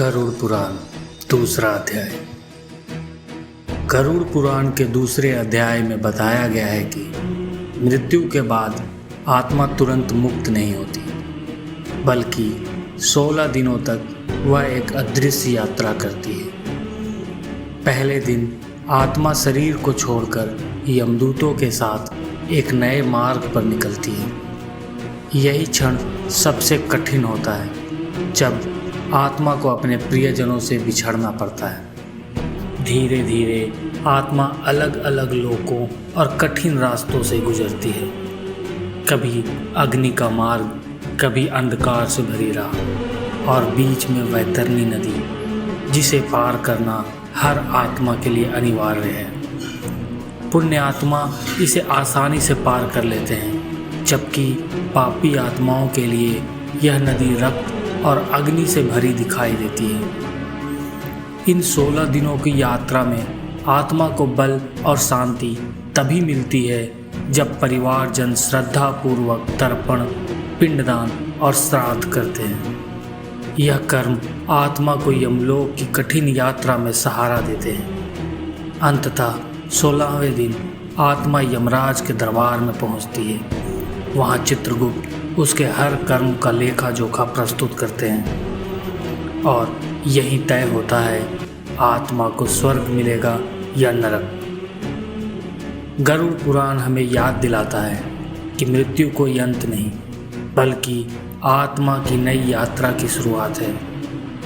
गरुड़ पुराण दूसरा अध्याय। गरुड़ पुराण के दूसरे अध्याय में बताया गया है कि मृत्यु के बाद आत्मा तुरंत मुक्त नहीं होती, बल्कि 16 दिनों तक वह एक अदृश्य यात्रा करती है। पहले दिन आत्मा शरीर को छोड़कर यमदूतों के साथ एक नए मार्ग पर निकलती है। यही क्षण सबसे कठिन होता है, जब आत्मा को अपने प्रियजनों से बिछड़ना पड़ता है। धीरे धीरे आत्मा अलग अलग लोकों और कठिन रास्तों से गुजरती है। कभी अग्नि का मार्ग, कभी अंधकार से भरी राह, और बीच में वैतरणी नदी, जिसे पार करना हर आत्मा के लिए अनिवार्य है। पुण्य आत्मा इसे आसानी से पार कर लेते हैं, जबकि पापी आत्माओं के लिए यह नदी रक्त और अग्नि से भरी दिखाई देती है। इन 16 दिनों की यात्रा में आत्मा को बल और शांति तभी मिलती है जब परिवारजन श्रद्धापूर्वक तर्पण, पिंडदान और श्राद्ध करते हैं। यह कर्म आत्मा को यमलोक की कठिन यात्रा में सहारा देते हैं। अंततः 16वें दिन आत्मा यमराज के दरबार में पहुंचती है। वहाँ चित्रगुप्त उसके हर कर्म का लेखा जोखा प्रस्तुत करते हैं, और यही तय होता है आत्मा को स्वर्ग मिलेगा या नरक। गरुड़ पुराण हमें याद दिलाता है कि मृत्यु कोई अंत नहीं, बल्कि आत्मा की नई यात्रा की शुरुआत है,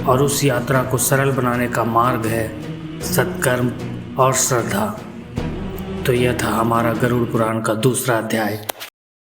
और उस यात्रा को सरल बनाने का मार्ग है सत्कर्म और श्रद्धा। तो यह था हमारा गरुड़ पुराण का दूसरा अध्याय।